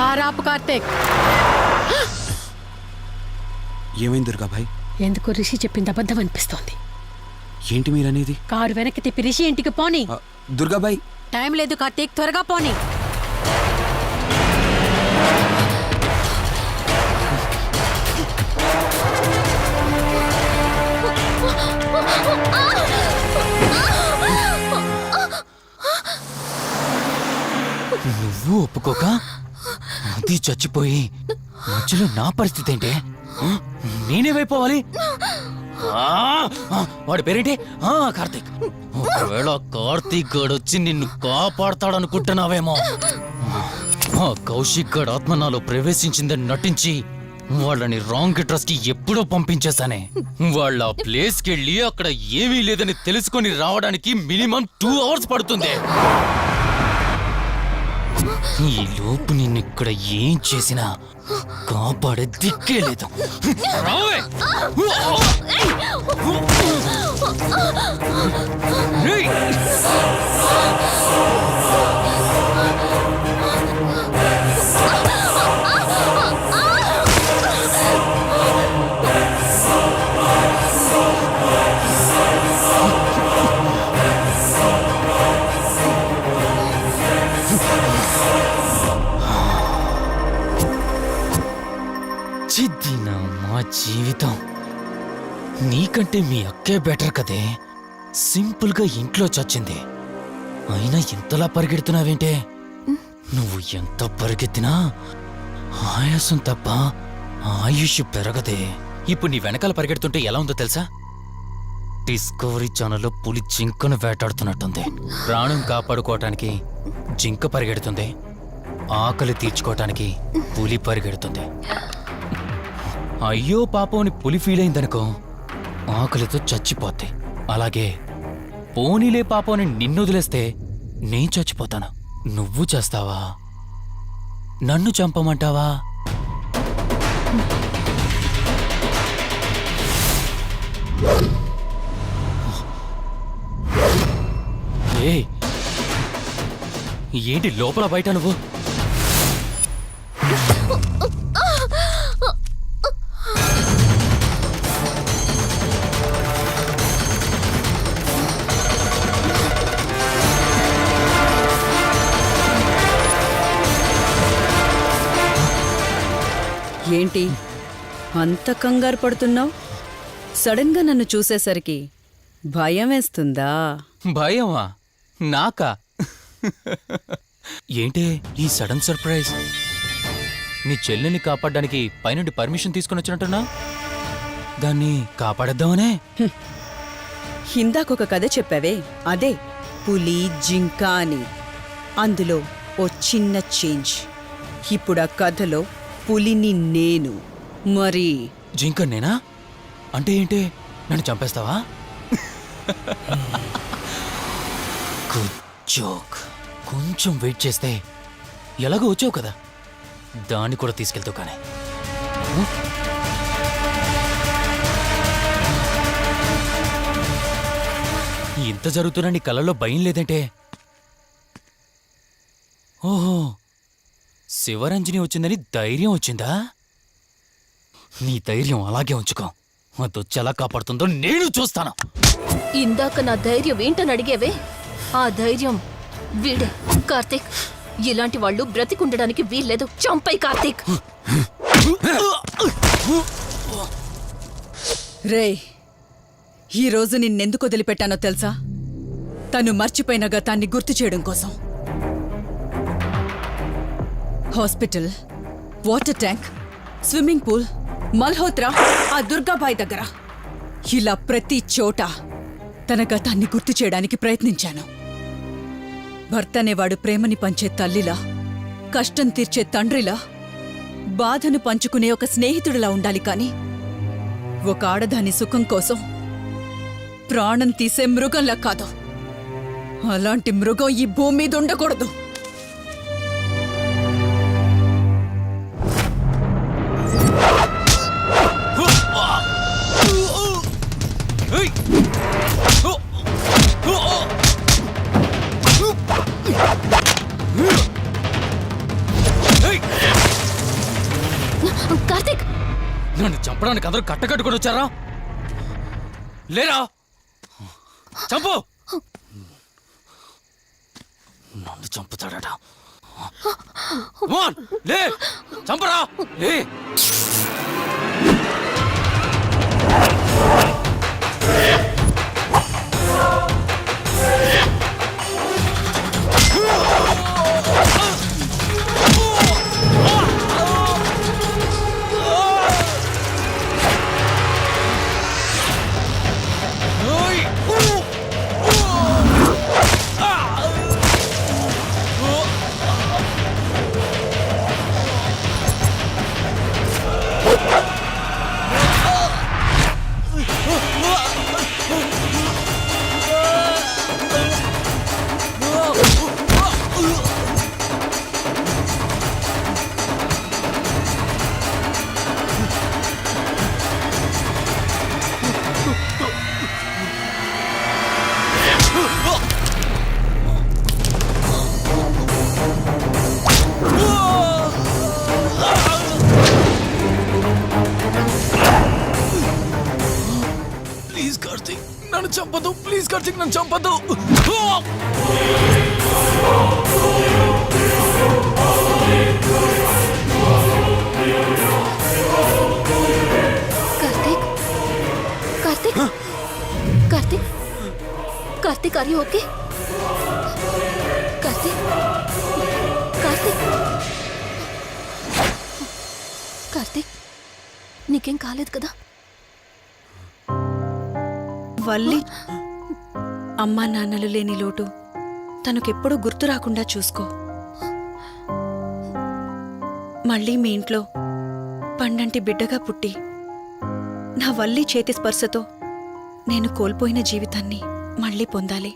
కారాపు కార్తీక్. ఏమైంది దుర్గాబాయ్? ఎందుకు రిషి చెప్పింది అబద్ధం అనిపిస్తోంది. ఏంటి మీరనేది? కారు వెనక్కి తిప్పి రిషి ఇంటికి పోని. దుర్గాబాయ్ టైం లేదు కార్తీక్, త్వరగా పోని. నువ్వు ఒప్పుకోక అది చచ్చిపోయి మధ్యలో నా పరిస్థితి ఏంటే? నేనేమైపోవాలి? వాడి పేరేంటి? కార్తీక్. ఒకవేళ కార్తీక్ గడు వచ్చి నిన్ను కాపాడతాడనుకుంటున్నావేమో. కౌశిక్ గడ్ ఆత్మ నాలో ప్రవేశించిందని నటించి వాళ్ళని రాంగ్ అడ్రస్ కి ఎప్పుడో పంపించేశానే. వాళ్ళ ప్లేస్ కి వెళ్ళి అక్కడ ఏమీ లేదని తెలుసుకొని రావడానికి మినిమం 2 hours పడుతుంది. ఈ లోపు నిన్నిక్కడ ఏం చేసినా కాపాడే దిక్కే లేదు. మా జీవితం నీకంటే మీ అక్కే బెటర్ కదే. సింపుల్ గా ఇంట్లో చచ్చింది, అయినా ఇంతలా పరిగెడుతున్నావేంటే? నువ్వు ఎంత పరిగెత్తినా ఆయాసం తప్ప ఆయుష్ పెరగదే. ఇప్పుడు నీ వెనకాల పరిగెడుతుంటే ఎలా ఉందో తెలుసా? డిస్కవరీ ఛానల్లో పులి జింకను వేటాడుతున్నట్టుంది. ప్రాణం కాపాడుకోవటానికి జింక పరిగెడుతుంది, ఆకలి తీర్చుకోవటానికి పులి పరిగెడుతుంది. అయ్యో పాపం అని పులి ఫీల్ అయిందనుకో, ఆకలితో చచ్చిపోద్ది. అలాగే పోనీలే పాపం అని నిన్ను వదిలేస్తే నేను చచ్చిపోతాను. నువ్వు చేస్తావా? నన్ను చంపమంటావా? ఏ ఏంటి లోపల బయట నువ్వు? ఏంటి అంత కంగారు పడుతున్నావు? సడన్ గా నన్ను చూసేసరికి భయం వేస్తుందా? భయమా? నాకా? ఏంటే ఈ సడన్ సర్ప్రైజ్? నీ చెల్లెల్ని కాపాడడానికి పైనుండి పర్మిషన్ తీసుకుని వచ్చినట్టున్నా? దాన్ని కాపాడేద్దామనే? ఇందాకొక కథ చెప్పావే, అదే పులి జింక అని. అందులో ఓ చిన్న చేంజ్. ఇప్పుడు ఆ కథలో పులిని నేను. మరి జింక నేనా? అంటే ఏంటి? నన్ను చంపేస్తావా? Good joke. కొంచెం వెయిట్ చేస్తే ఎలాగో వచ్చావు కదా, దాన్ని కూడా తీసుకెళ్తావు. కానీ ఇంత జరుగుతున్నా నీ కళ్ళల్లో భయం లేదంటే? ఓహో, శివరంజని వచ్చిందని ధైర్యం వచ్చిందా? నీ ధైర్యం అలాగే ఉంచుకో. అదొచ్చి ఎలా కాపాడుతుందో నేను చూస్తాను. ఇందాక నా ధైర్యం ఏంటని అడిగేవే, ఆ ధైర్యం వీడే. కార్తీక్, ఇలాంటి వాళ్ళు బ్రతికుండడానికి వీల్లేదు. చంపై కార్తీక్. రే, ఈరోజు నిన్నెందుకు వదిలిపెట్టానో తెలుసా? తను మర్చిపోయిన గతాన్ని గుర్తు చేయడం కోసం. Hospital, water tank, swimming pool, Malhotra, ఆ దుర్గాబాయ్ దగ్గర, ఇలా ప్రతి చోట తన గతాన్ని గుర్తు చేయడానికి ప్రయత్నించాను. భర్త అనేవాడు ప్రేమని పంచే తల్లిలా, కష్టం తీర్చే తండ్రిలా, బాధను పంచుకునే ఒక స్నేహితుడిలా ఉండాలి. కాని ఒక ఆడదాని సుఖం కోసం ప్రాణం తీసే మృగంలా కాదు. అలాంటి మృగం ఈ భూమి మీద ఉండకూడదు. Hey! నన్ను చంపడానికి అందరూ కట్టకట్టుకొని వచ్చారా? లేరా? చంపు! నన్ను చంపుతాడట. Come on, లే! చంపరా! లే! ప్లీజ్ కార్తీక్ నన్ను చంపదు. ప్లీజ్ కార్తీక్ నన్ను చంపదు. Karthik Karthik Karthik Karthik are you okay? Karthik Karthik Karthik నీకేం కాలేదు కదా? వల్లి అమ్మా నాన్నలు లేని లోటు తనకెప్పుడూ గుర్తు రాకుండా చూసుకో. మళ్ళీ మీ ఇంట్లో పండంటి బిడ్డగా పుట్టి నా వల్లి చేతి స్పర్శతో నేను కోల్పోయిన జీవితాన్ని మళ్ళీ పొందాలి.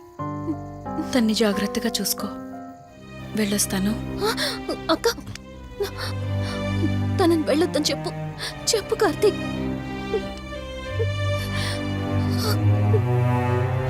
తన్ని జాగ్రత్తగా చూసుకో. వెళ్ళొస్తాను. అక్క తనని వెళ్ళొద్దని చెప్పు. చెప్పు కార్తీక్.